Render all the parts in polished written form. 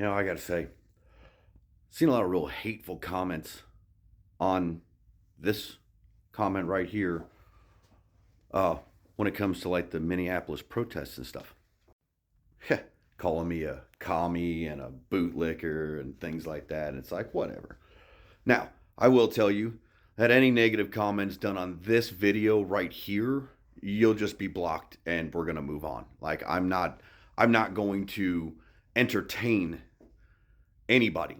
I got to say, seen a lot of real hateful comments on this comment right here uh, when it comes to like the Minneapolis protests and stuff. Calling me a commie and a bootlicker and things like that. And it's like, whatever. Now, I will tell you that any negative comments done on this video right here, you'll just be blocked and we're going to move on. Like I'm not going to entertain anybody.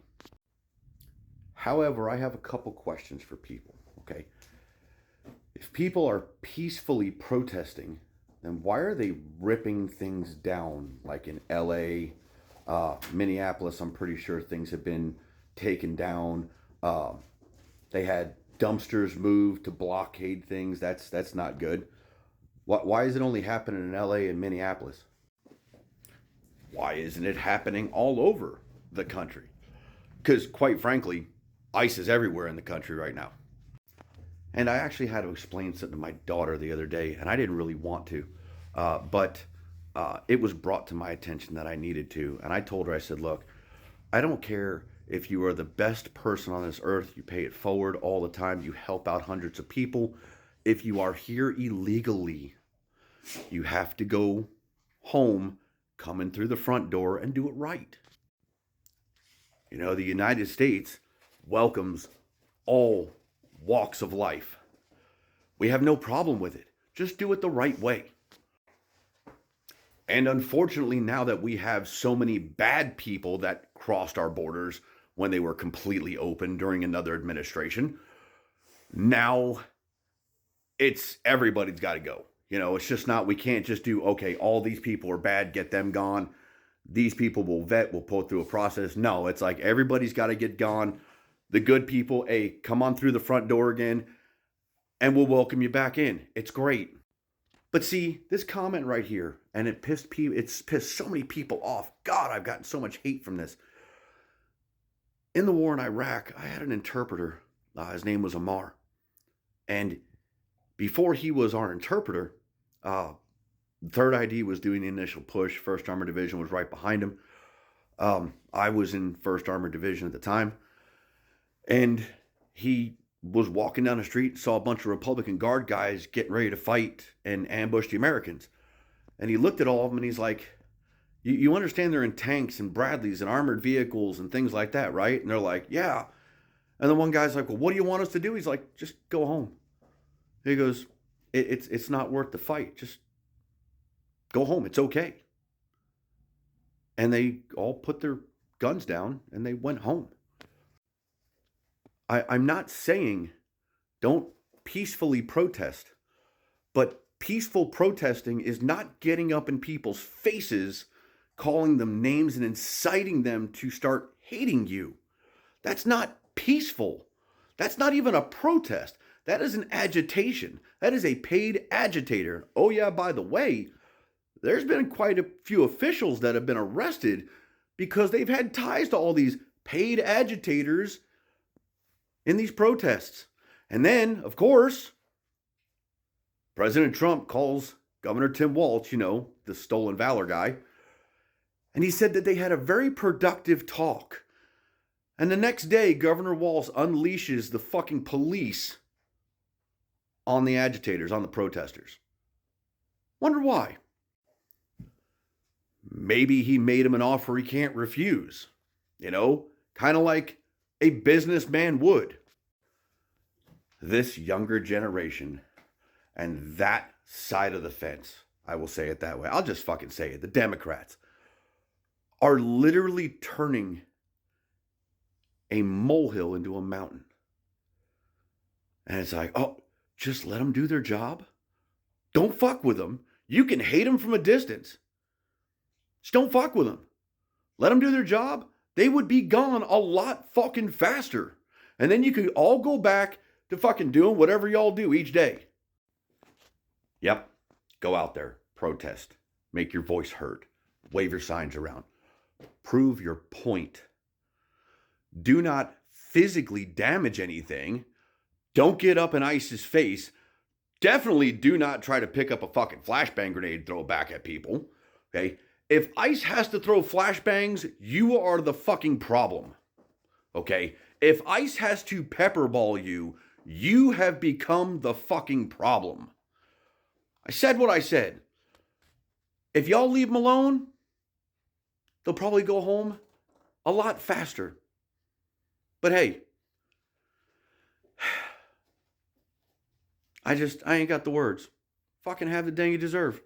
However, I have a couple questions for people, okay? If people are peacefully protesting, then why are they ripping things down? Like in LA, Minneapolis, I'm pretty sure things have been taken down. Uh, they had dumpsters moved to blockade things. That's not good. Why is it only happening in LA and Minneapolis? Why isn't it happening all over the country? Because quite frankly, ICE is everywhere in the country right now. And I actually had to explain something to my daughter the other day, and I didn't really want to, but it was brought to my attention that I needed to. And I told her, I said, look, I don't care if you are the best person on this earth, you pay it forward all the time, you help out hundreds of people. If you are here illegally, you have to go home, come in through the front door and do it right. The United States welcomes all walks of life. We have no problem with it. Just do it the right way. And unfortunately, now that we have so many bad people that crossed our borders when they were completely open during another administration, now it's everybody's got to go. It's just not, we can't just do, okay, all these people are bad, get them gone. These people will vet, we'll pull through a process. No, it's like everybody's got to get gone. The good people, hey, come on through the front door again, and we'll welcome you back in. It's great. But see, this comment right here, and it's pissed so many people off. God, I've gotten so much hate from this. In the war in Iraq, I had an interpreter. His name was Amar. And before he was our interpreter, 3rd ID was doing the initial push. 1st Armored Division was right behind him. I was in 1st Armored Division at the time. And he was walking down the street, saw a bunch of Republican Guard guys getting ready to fight and ambush the Americans. And he looked at all of them and he's like, you understand they're in tanks and Bradleys and armored vehicles and things like that, right? And they're like, yeah. And the one guy's like, well, what do you want us to do? He's like, just go home. He goes, it's not worth the fight. Just go home. It's okay. And they all put their guns down and they went home. I'm not saying don't peacefully protest, but peaceful protesting is not getting up in people's faces, calling them names and inciting them to start hating you. That's not peaceful. That's not even a protest. That is an agitation. That is a paid agitator. Oh yeah, by the way, there's been quite a few officials that have been arrested because they've had ties to all these paid agitators in these protests. And then, of course, President Trump calls Governor Tim Walz, the stolen valor guy, and he said that they had a very productive talk. And the next day, Governor Walz unleashes the fucking police on the agitators, on the protesters. Wonder why? Maybe he made him an offer he can't refuse. Kind of like a businessman would. This younger generation and that side of the fence, I will say it that way. I'll just fucking say it. The Democrats are literally turning a molehill into a mountain. And it's like, oh, just let them do their job. Don't fuck with them. You can hate them from a distance. Just don't fuck with them. Let them do their job. They would be gone a lot fucking faster. And then you could all go back to fucking doing whatever y'all do each day. Yep. Go out there. Protest. Make your voice heard. Wave your signs around. Prove your point. Do not physically damage anything. Don't get up in ICE's face. Definitely do not try to pick up a fucking flashbang grenade and throw it back at people. Okay? If ICE has to throw flashbangs, you are the fucking problem. Okay? If ICE has to pepperball you, you have become the fucking problem. I said what I said. If y'all leave them alone, they'll probably go home a lot faster. But hey, I ain't got the words. Fucking have the dang you deserve.